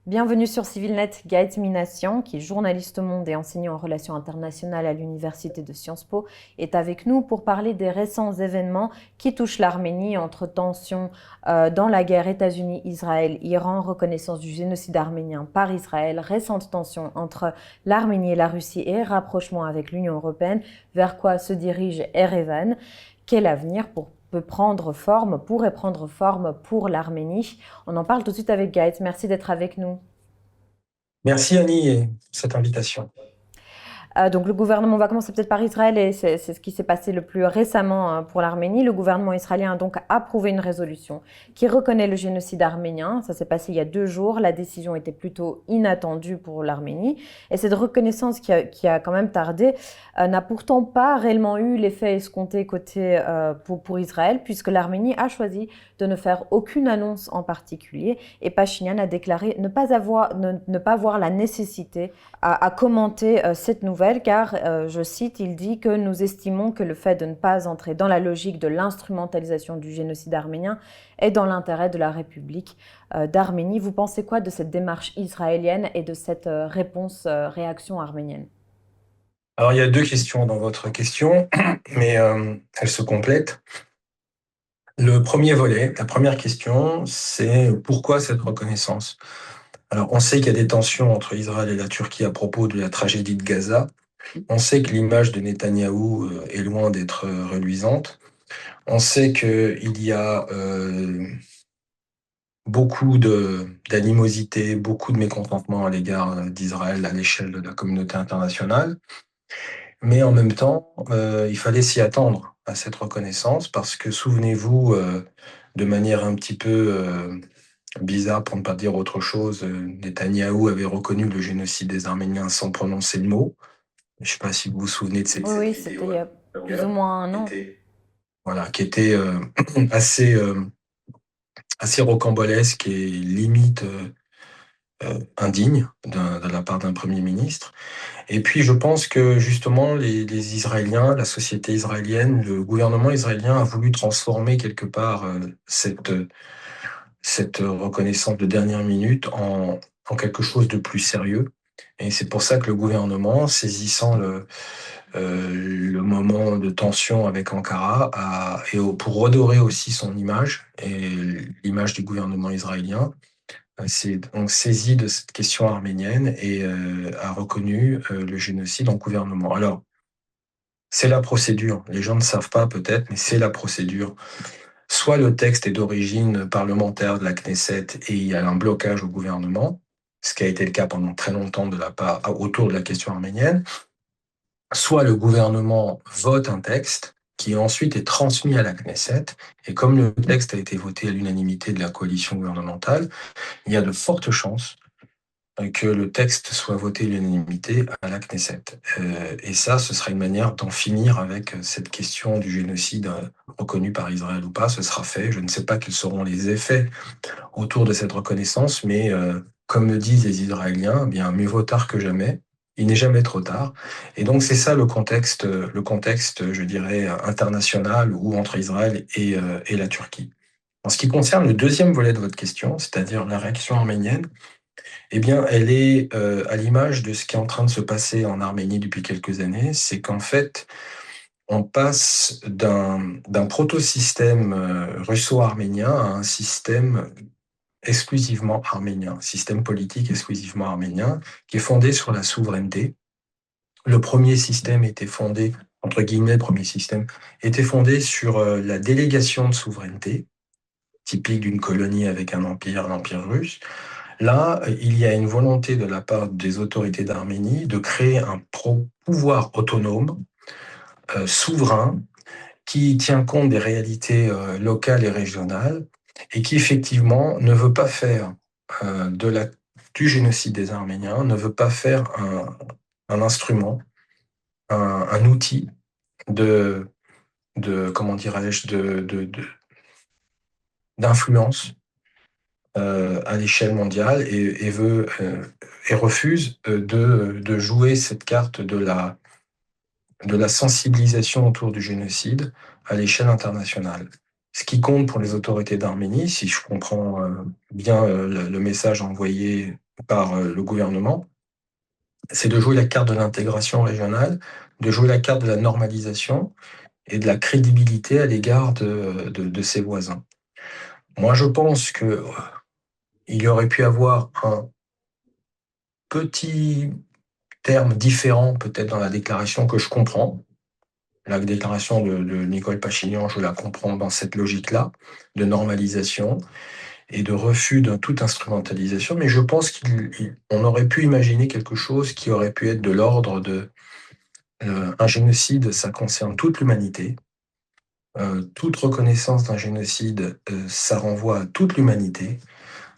Bienvenue sur CivilNet. Gaët Minassian, qui est journaliste au Monde et enseignant en relations internationales à l'Université de Sciences Po, est avec nous pour parler des récents événements qui touchent l'Arménie entre tensions dans la guerre États-Unis-Israël-Iran, reconnaissance du génocide arménien par Israël, récentes tensions entre l'Arménie et la Russie et rapprochement avec l'Union européenne, vers quoi se dirige Erevan, quel avenir pourrait prendre forme pour l'Arménie. On en parle tout de suite avec Gaët. Merci d'être avec nous. Merci Annie pour cette invitation. Donc le gouvernement, on va commencer peut-être par Israël et c'est ce qui s'est passé le plus récemment pour l'Arménie. Le gouvernement israélien a donc approuvé une résolution qui reconnaît le génocide arménien. Ça s'est passé il y a 2 jours. La décision était plutôt inattendue pour l'Arménie. Et cette reconnaissance qui a quand même tardé n'a pourtant pas réellement eu l'effet escompté côté pour Israël, puisque l'Arménie a choisi de ne faire aucune annonce en particulier. Et Pachinian a déclaré ne pas voir la nécessité à commenter cette nouvelle car, je cite, il dit que nous estimons que le fait de ne pas entrer dans la logique de l'instrumentalisation du génocide arménien est dans l'intérêt de la République d'Arménie. Vous pensez quoi de cette démarche israélienne et de cette réaction arménienne? Alors il y a deux questions dans votre question, mais elles se complètent. Le premier volet, la première question, c'est pourquoi cette reconnaissance? Alors on sait qu'il y a des tensions entre Israël et la Turquie à propos de la tragédie de Gaza. On sait que l'image de Netanyahou est loin d'être reluisante. On sait qu'il y a beaucoup d'animosité, beaucoup de mécontentement à l'égard d'Israël à l'échelle de la communauté internationale. Mais en même temps, il fallait s'y attendre à cette reconnaissance parce que souvenez-vous, de manière un petit peu bizarre, pour ne pas dire autre chose, Netanyahou avait reconnu le génocide des Arméniens sans prononcer le mot. Je ne sais pas si vous vous souvenez de Oui, cette oui, c'était il vidéo y a plus ou longueur, moins un qui an. était, voilà, qui était assez, assez rocambolesque et limite indigne de la part d'un Premier ministre. Et puis, je pense que justement, les Israéliens, la société israélienne, le gouvernement israélien a voulu transformer quelque part cette reconnaissance de dernière minute en quelque chose de plus sérieux. Et c'est pour ça que le gouvernement, saisissant le moment de tension avec Ankara, pour redorer aussi son image et l'image du gouvernement israélien, s'est donc saisi de cette question arménienne et a reconnu le génocide en gouvernement. Alors, c'est la procédure. Les gens ne savent pas peut-être, mais c'est la procédure. Soit le texte est d'origine parlementaire de la Knesset et il y a un blocage au gouvernement, ce qui a été le cas pendant très longtemps autour de la question arménienne, soit le gouvernement vote un texte qui ensuite est transmis à la Knesset, et comme le texte a été voté à l'unanimité de la coalition gouvernementale, il y a de fortes chances que le texte soit voté à l'unanimité à la Knesset. Et ça, ce sera une manière d'en finir avec cette question du génocide reconnu par Israël ou pas. Ce sera fait. Je ne sais pas quels seront les effets autour de cette reconnaissance, mais comme le disent les Israéliens, eh bien mieux vaut tard que jamais. Il n'est jamais trop tard. Et donc c'est ça le contexte, je dirais, international ou entre Israël et la Turquie. En ce qui concerne le deuxième volet de votre question, c'est-à-dire la réaction arménienne, eh bien, elle est à l'image de ce qui est en train de se passer en Arménie depuis quelques années. C'est qu'en fait, on passe d'un proto-système russo-arménien à un système exclusivement arménien, un système politique exclusivement arménien, qui est fondé sur la souveraineté. Le premier système était fondé, entre guillemets, le premier système, était fondé sur la délégation de souveraineté, typique d'une colonie avec un empire, l'empire russe. Là, il y a une volonté de la part des autorités d'Arménie de créer un pouvoir autonome, souverain, qui tient compte des réalités locales et régionales et qui effectivement ne veut pas faire du génocide des Arméniens, ne veut pas faire un instrument, un outil comment dirais-je, d'influence à l'échelle mondiale et refuse de jouer cette carte de la sensibilisation autour du génocide à l'échelle internationale. Ce qui compte pour les autorités d'Arménie, si je comprends bien le message envoyé par le gouvernement, c'est de jouer la carte de l'intégration régionale, de jouer la carte de la normalisation et de la crédibilité à l'égard de ses voisins. Moi, je pense que il y aurait pu avoir un petit terme différent peut-être dans la déclaration que je comprends. La déclaration de Nicole Pachinian, je la comprends dans cette logique-là, de normalisation et de refus de toute instrumentalisation, mais je pense qu'on aurait pu imaginer quelque chose qui aurait pu être de l'ordre de un génocide, ça concerne toute l'humanité. Toute reconnaissance d'un génocide, ça renvoie à toute l'humanité.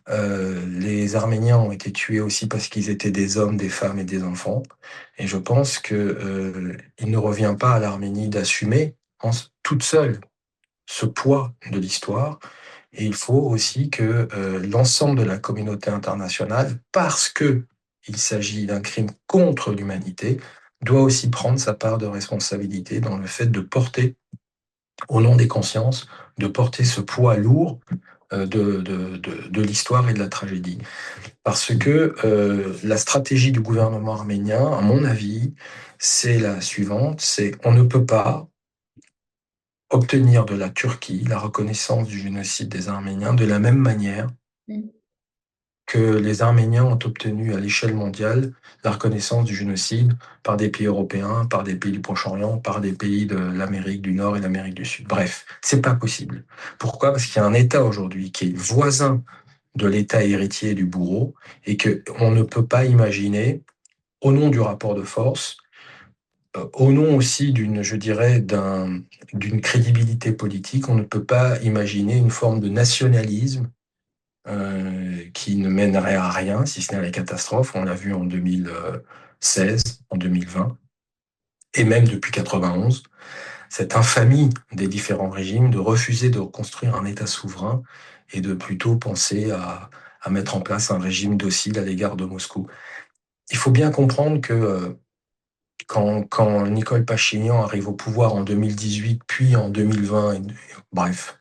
Les Arméniens ont été tués aussi parce qu'ils étaient des hommes, des femmes et des enfants. Et je pense que il ne revient pas à l'Arménie d'assumer toute seule ce poids de l'histoire. Et il faut aussi que l'ensemble de la communauté internationale, parce que il s'agit d'un crime contre l'humanité, doit aussi prendre sa part de responsabilité dans le fait de porter, au nom des consciences, de porter ce poids lourd de l'histoire et de la tragédie. Parce que la stratégie du gouvernement arménien, à mon avis, c'est la suivante, c'est on ne peut pas obtenir de la Turquie la reconnaissance du génocide des Arméniens de la même manière que les Arméniens ont obtenu à l'échelle mondiale la reconnaissance du génocide par des pays européens, par des pays du Proche-Orient, par des pays de l'Amérique du Nord et l'Amérique du Sud. Bref, c'est pas possible. Pourquoi? Parce qu'il y a un État aujourd'hui qui est voisin de l'État héritier du bourreau et qu'on ne peut pas imaginer, au nom du rapport de force, au nom aussi je dirais, d'une crédibilité politique, on ne peut pas imaginer une forme de nationalisme qui ne mènerait à rien, si ce n'est à la catastrophe. On l'a vu en 2016, en 2020, et même depuis 91. Cette infamie des différents régimes de refuser de construire un État souverain et de plutôt penser à mettre en place un régime docile à l'égard de Moscou. Il faut bien comprendre que quand Nicole Pachinian arrive au pouvoir en 2018, puis en 2020, bref,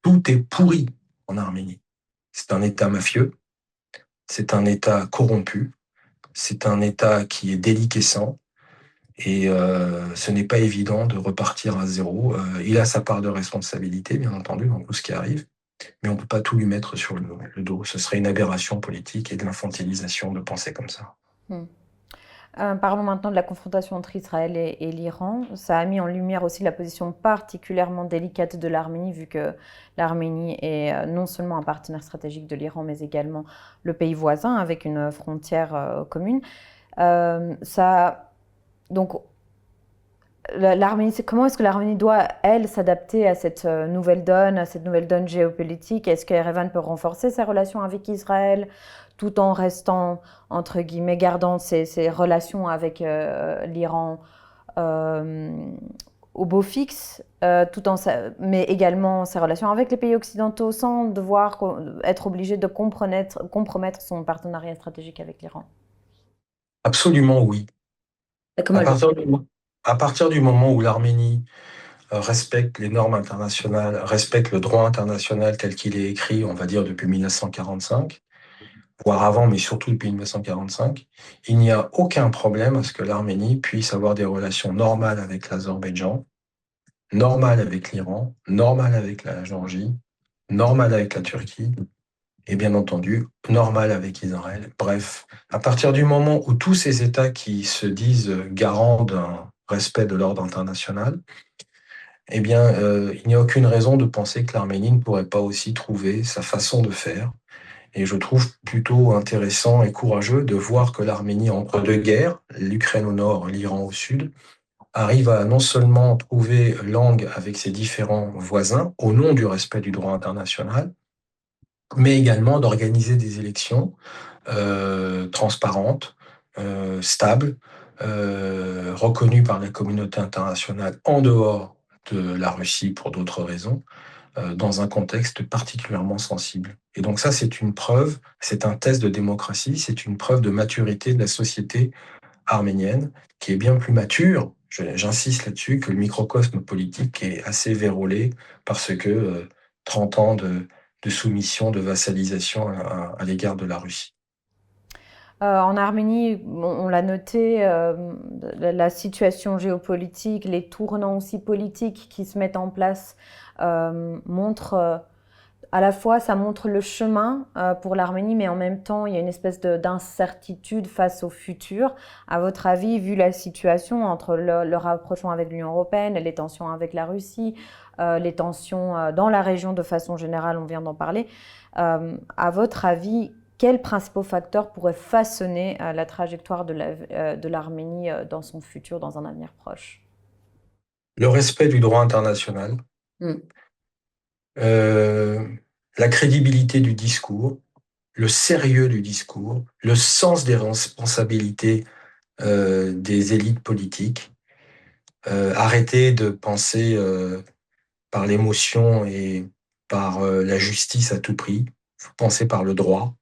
tout est pourri en Arménie. C'est un État mafieux, c'est un État corrompu, c'est un État qui est déliquescent et ce n'est pas évident de repartir à zéro. Il a sa part de responsabilité, bien entendu, dans tout ce qui arrive, mais on ne peut pas tout lui mettre sur le dos. Ce serait une aberration politique et de l'infantilisation de penser comme ça. Hmm. Parlons maintenant de la confrontation entre Israël et l'Iran. Ça a mis en lumière aussi la position particulièrement délicate de l'Arménie, vu que l'Arménie est non seulement un partenaire stratégique de l'Iran, mais également le pays voisin avec une frontière commune. Ça, donc, l'Arménie, comment est-ce que l'Arménie doit, elle, s'adapter à cette nouvelle donne géopolitique? Est-ce que Erevan peut renforcer ses relations avec Israël tout en restant, entre guillemets, gardant ses relations avec l'Iran au beau fixe, mais également ses relations avec les pays occidentaux sans devoir être obligé de compromettre son partenariat stratégique avec l'Iran? Absolument oui. Comment À elle partir du, à partir du moment où l'Arménie respecte les normes internationales, respecte le droit international tel qu'il est écrit, on va dire depuis 1945, voire avant, mais surtout depuis 1945, il n'y a aucun problème à ce que l'Arménie puisse avoir des relations normales avec l'Azerbaïdjan, normales avec l'Iran, normales avec la Géorgie, normales avec la Turquie, et bien entendu, normales avec Israël. Bref, à partir du moment où tous ces États qui se disent garants d'un respect de l'ordre international, eh bien, il n'y a aucune raison de penser que l'Arménie ne pourrait pas aussi trouver sa façon de faire. Et je trouve plutôt intéressant et courageux de voir que l'Arménie, entre deux guerres, l'Ukraine au nord, l'Iran au sud, arrive à non seulement trouver langue avec ses différents voisins au nom du respect du droit international, mais également d'organiser des élections transparentes, stables, reconnues par la communauté internationale en dehors de la Russie pour d'autres raisons, dans un contexte particulièrement sensible. Et donc ça, c'est une preuve, c'est un test de démocratie, c'est une preuve de maturité de la société arménienne, qui est bien plus mature, j'insiste là-dessus, que le microcosme politique qui est assez vérolé parce que 30 ans de soumission, de vassalisation à l'égard de la Russie. En Arménie, on l'a noté, la situation géopolitique, les tournants aussi politiques qui se mettent en place montrent à la fois ça montre le chemin pour l'Arménie, mais en même temps il y a une espèce d'incertitude face au futur. À votre avis, vu la situation entre le rapprochement avec l'Union européenne, les tensions avec la Russie, les tensions dans la région de façon générale, on vient d'en parler, à votre avis, quels principaux facteurs pourraient façonner la trajectoire de l'Arménie dans son futur, dans un avenir proche? Le respect du droit international, Mm. euh, la crédibilité du discours, le sérieux du discours, le sens des responsabilités des élites politiques, arrêter de penser par l'émotion et par la justice à tout prix, faut penser par le droit.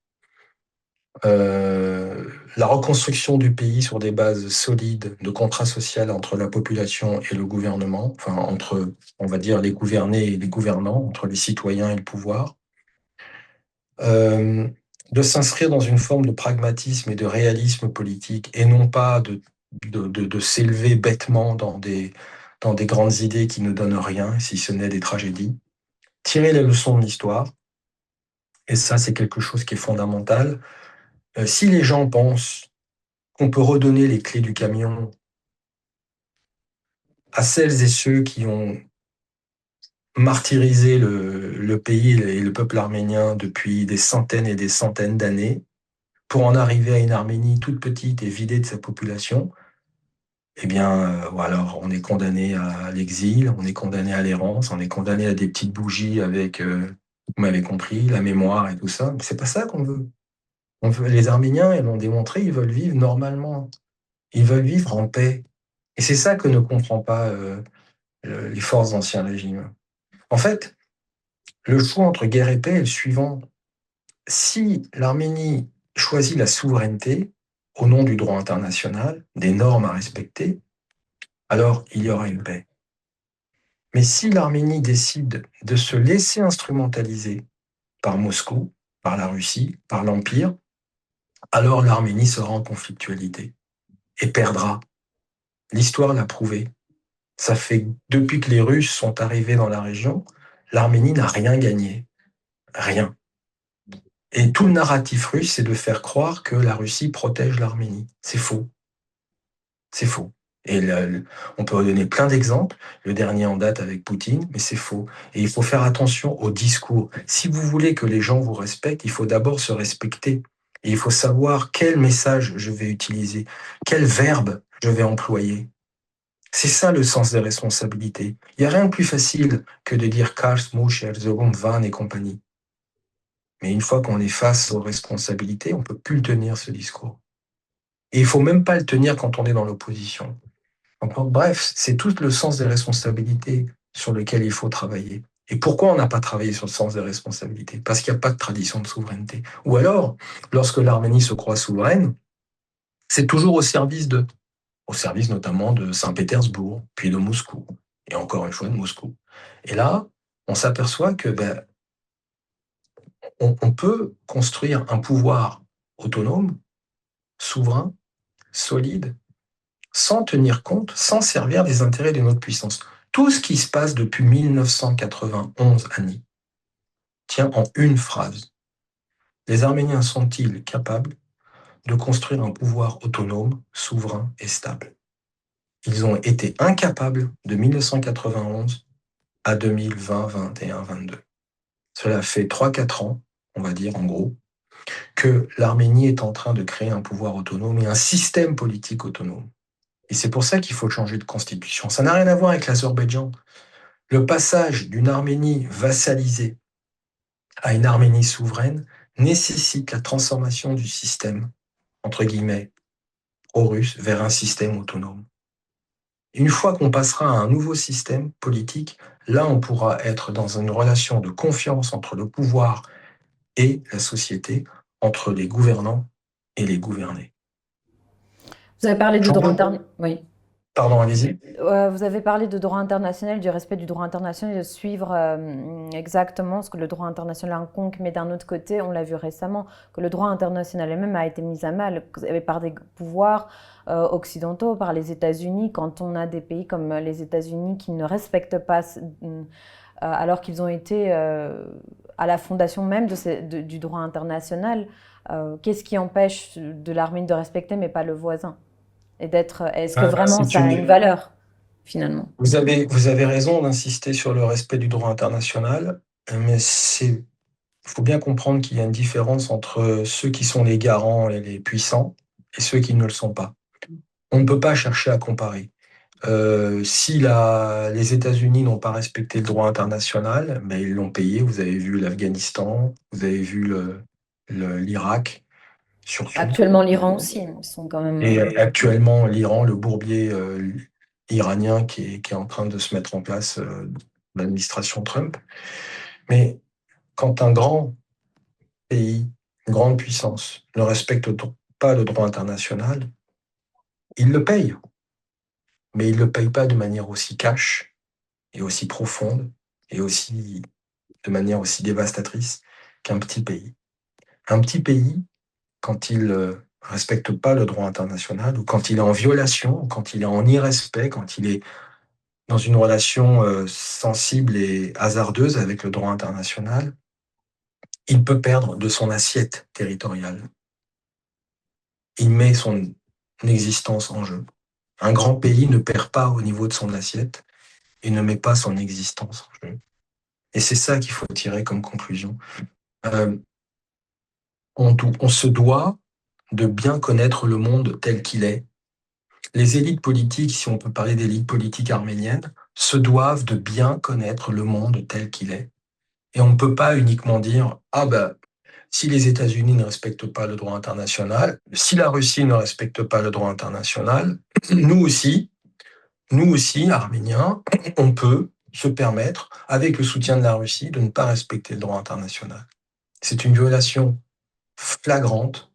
La reconstruction du pays sur des bases solides de contrat social entre la population et le gouvernement, enfin entre, on va dire, les gouvernés et les gouvernants, entre les citoyens et le pouvoir. Euh, de s'inscrire dans une forme de pragmatisme et de réalisme politique et non pas de s'élever bêtement dans des grandes idées qui ne donnent rien, si ce n'est des tragédies. Tirer les leçons de l'histoire, et ça c'est quelque chose qui est fondamental. Si les gens pensent qu'on peut redonner les clés du camion à celles et ceux qui ont martyrisé le pays et le peuple arménien depuis des centaines et des centaines d'années, pour en arriver à une Arménie toute petite et vidée de sa population, eh bien, ou alors on est condamné à l'exil, on est condamné à l'errance, on est condamné à des petites bougies avec, vous m'avez compris, la mémoire et tout ça. Mais c'est pas ça qu'on veut. Les Arméniens, ils l'ont démontré, ils veulent vivre normalement. Ils veulent vivre en paix. Et c'est ça que ne comprend pas les forces d'Ancien Régime. En fait, le choix entre guerre et paix est le suivant. Si l'Arménie choisit la souveraineté au nom du droit international, des normes à respecter, alors il y aura une paix. Mais si l'Arménie décide de se laisser instrumentaliser par Moscou, par la Russie, par l'Empire, alors l'Arménie sera en conflictualité et perdra. L'histoire l'a prouvé. Ça fait depuis que les Russes sont arrivés dans la région, l'Arménie n'a rien gagné. Rien. Et tout le narratif russe, c'est de faire croire que la Russie protège l'Arménie. C'est faux. C'est faux. Et on peut donner plein d'exemples. Le dernier en date avec Poutine, mais c'est faux. Et il faut faire attention au discours. Si vous voulez que les gens vous respectent, il faut d'abord se respecter. Et il faut savoir quel message je vais utiliser, quel verbe je vais employer. C'est ça le sens des responsabilités. Il n'y a rien de plus facile que de dire Kars, Mouch, Erzurum, Van et compagnie. Mais une fois qu'on est face aux responsabilités, on ne peut plus le tenir, ce discours. Et il ne faut même pas le tenir quand on est dans l'opposition. Donc, bref, c'est tout le sens des responsabilités sur lequel il faut travailler. Et pourquoi on n'a pas travaillé sur le sens des responsabilités? Parce qu'il n'y a pas de tradition de souveraineté. Ou alors, lorsque l'Arménie se croit souveraine, c'est toujours au service notamment de Saint-Pétersbourg, puis de Moscou, et encore une fois de Moscou. Et là, on s'aperçoit que on peut construire un pouvoir autonome, souverain, solide, sans tenir compte, sans servir des intérêts d'une autre puissance. Tout ce qui se passe depuis 1991, Annie, tient en une phrase. Les Arméniens sont-ils capables de construire un pouvoir autonome, souverain et stable? Ils ont été incapables de 1991 à 2020, 21, 22. Cela fait 3-4 ans, on va dire en gros, que l'Arménie est en train de créer un pouvoir autonome et un système politique autonome. Et c'est pour ça qu'il faut changer de constitution. Ça n'a rien à voir avec l'Azerbaïdjan. Le passage d'une Arménie vassalisée à une Arménie souveraine nécessite la transformation du système, entre guillemets, pro-russe, vers un système autonome. Une fois qu'on passera à un nouveau système politique, là, on pourra être dans une relation de confiance entre le pouvoir et la société, entre les gouvernants et les gouvernés. Vous avez parlé du J'en droit veux international. Oui. Pardon, allez-y. Vous avez parlé de droit international, du respect du droit international, et de suivre exactement ce que le droit international incombe, mais d'un autre côté, on l'a vu récemment, que le droit international lui-même a été mis à mal par des pouvoirs occidentaux, par les États-Unis, quand on a des pays comme les États-Unis qui ne respectent pas, alors qu'ils ont été à la fondation même du droit international. Qu'est-ce qui empêche de l'Arménie de respecter, mais pas le voisin? Et d'être, est-ce que vraiment C'est ça a une valeur, finalement? vous avez raison d'insister sur le respect du droit international, mais il faut bien comprendre qu'il y a une différence entre ceux qui sont les garants et les puissants et ceux qui ne le sont pas. On ne peut pas chercher à comparer. Si les États-Unis n'ont pas respecté le droit international, ben ils l'ont payé. Vous avez vu l'Afghanistan, vous avez vu l'Irak, surtout. Actuellement, l'Iran aussi, ils sont quand même. Et actuellement, l'Iran, le bourbier iranien qui est en train de se mettre en place, l'administration Trump. Mais quand un grand pays, une grande puissance, ne respecte pas le droit international, il le paye. Mais il ne le paye pas de manière aussi cash et aussi profonde et aussi de manière aussi dévastatrice qu'un petit pays. Un petit pays, quand il ne respecte pas le droit international, ou quand il est en violation, ou quand il est en irrespect, quand il est dans une relation sensible et hasardeuse avec le droit international, il peut perdre de son assiette territoriale. Il met son existence en jeu. Un grand pays ne perd pas au niveau de son assiette et ne met pas son existence en jeu. Et c'est ça qu'il faut tirer comme conclusion. Euh, on se doit de bien connaître le monde tel qu'il est. Les élites politiques, si on peut parler d'élites politiques arméniennes, se doivent de bien connaître le monde tel qu'il est. Et on ne peut pas uniquement dire, ah ben, si les États-Unis ne respectent pas le droit international, si la Russie ne respecte pas le droit international, nous aussi, Arméniens, on peut se permettre, avec le soutien de la Russie, de ne pas respecter le droit international. C'est une violation flagrante,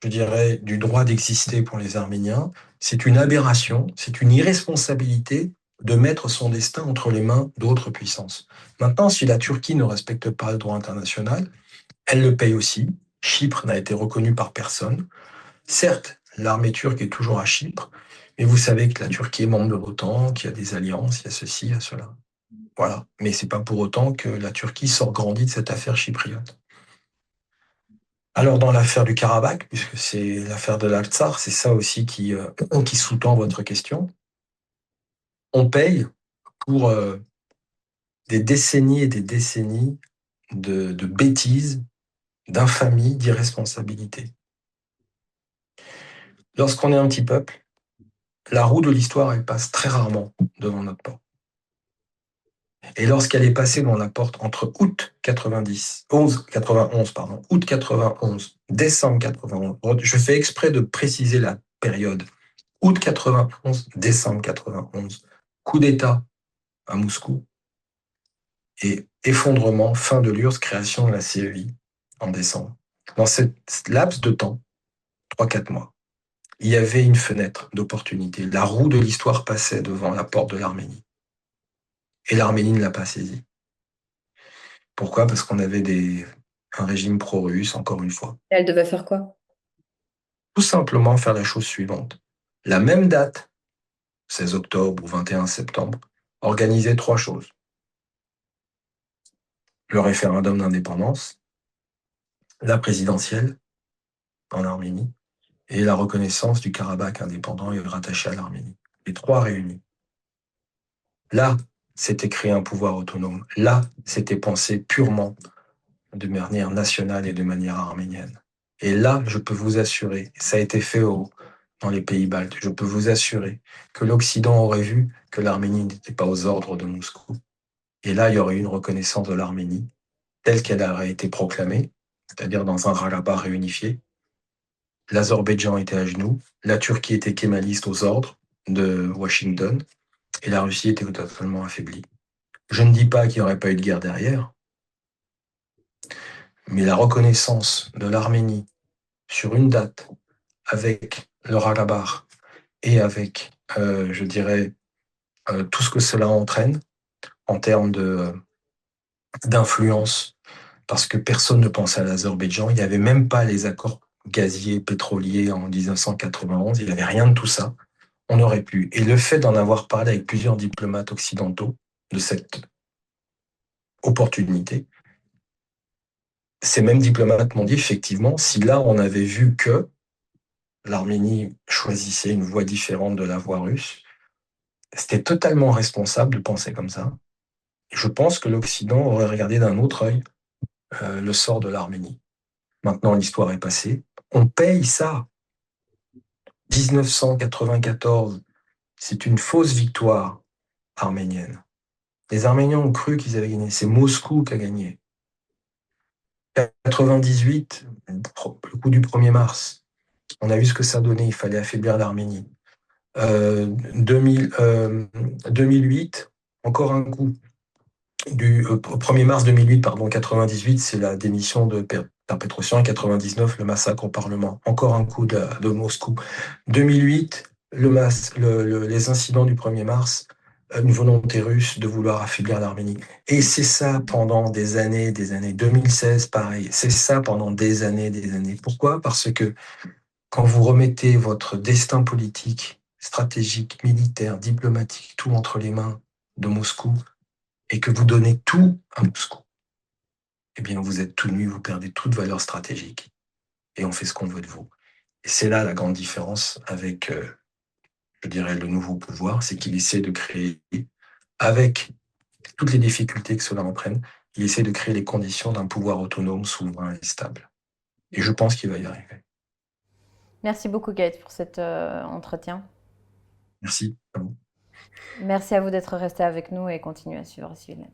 je dirais, du droit d'exister pour les Arméniens. C'est une aberration, c'est une irresponsabilité de mettre son destin entre les mains d'autres puissances. Maintenant, si la Turquie ne respecte pas le droit international, elle le paye aussi. Chypre n'a été reconnu par personne. Certes, l'armée turque est toujours à Chypre, mais vous savez que la Turquie est membre de l'OTAN, qu'il y a des alliances, il y a ceci, il y a cela. Voilà. Mais c'est pas pour autant que la Turquie sort grandie de cette affaire chypriote. Alors, dans l'affaire du Karabakh, puisque c'est l'affaire de l'Artsakh, c'est ça aussi qui sous-tend votre question, on paye pour des décennies et des décennies de bêtises, d'infamie, d'irresponsabilité. Lorsqu'on est un petit peuple, la roue de l'histoire, elle passe très rarement devant notre porte. Et lorsqu'elle est passée devant la porte entre août 91, août 91, décembre 91, je fais exprès de préciser la période, août 91, décembre 91, coup d'État à Moscou et effondrement, fin de l'URSS, création de la CEI en décembre. Dans cette laps de temps, 3-4 mois, il y avait une fenêtre d'opportunité. La roue de l'histoire passait devant la porte de l'Arménie. Et l'Arménie ne l'a pas saisie. Pourquoi? Parce qu'on avait un régime pro-russe, encore une fois. Elle devait faire quoi? Tout simplement faire la chose suivante. La même date, 16 octobre ou 21 septembre, organiser 3 choses. Le référendum d'indépendance, la présidentielle en Arménie et la reconnaissance du Karabakh indépendant et rattaché à l'Arménie. Les 3 réunis. Là, c'était créer un pouvoir autonome. Là, c'était penser purement de manière nationale et de manière arménienne. Et là, je peux vous assurer, ça a été fait dans les pays baltes, je peux vous assurer que l'Occident aurait vu que l'Arménie n'était pas aux ordres de Moscou. Et là, il y aurait eu une reconnaissance de l'Arménie telle qu'elle aurait été proclamée, c'est-à-dire dans un Karabakh réunifié. L'Azerbaïdjan était à genoux, la Turquie était kémaliste aux ordres de Washington, et la Russie était totalement affaiblie. Je ne dis pas qu'il n'y aurait pas eu de guerre derrière, mais la reconnaissance de l'Arménie sur une date avec le Karabakh et avec je dirais, tout ce que cela entraîne en termes d'influence, parce que personne ne pensait à l'Azerbaïdjan. Il n'y avait même pas les accords gaziers, pétroliers en 1991. Il n'y avait rien de tout ça. On aurait pu. Et le fait d'en avoir parlé avec plusieurs diplomates occidentaux de cette opportunité, ces mêmes diplomates m'ont dit effectivement, si là on avait vu que l'Arménie choisissait une voie différente de la voie russe, c'était totalement responsable de penser comme ça. Je pense que l'Occident aurait regardé d'un autre œil le sort de l'Arménie. Maintenant, l'histoire est passée. On paye ça. 1994, c'est une fausse victoire arménienne. Les Arméniens ont cru qu'ils avaient gagné. C'est Moscou qui a gagné. 98, le coup du 1er mars, on a vu ce que ça donnait. Il fallait affaiblir l'Arménie. 2008, encore un coup. Du 1er mars 2008, pardon, 98, c'est la démission de Père Petrosyan. 99, le massacre au Parlement. Encore un coup de Moscou. 2008, les incidents du 1er mars, une volonté russe de vouloir affaiblir l'Arménie. Et c'est ça pendant des années, des années. 2016, pareil. C'est ça pendant des années, des années. Pourquoi? Parce que quand vous remettez votre destin politique, stratégique, militaire, diplomatique, tout entre les mains de Moscou, et que vous donnez tout à Moscou, eh bien, vous êtes tout nu, vous perdez toute valeur stratégique. Et on fait ce qu'on veut de vous. Et c'est là la grande différence avec, je dirais, le nouveau pouvoir, c'est qu'il essaie de créer, avec toutes les difficultés que cela entraîne, il essaie de créer les conditions d'un pouvoir autonome, souverain et stable. Et je pense qu'il va y arriver. Merci beaucoup, Kate, pour cet entretien. Merci. Merci à vous d'être resté avec nous et continuez à suivre Civilnet.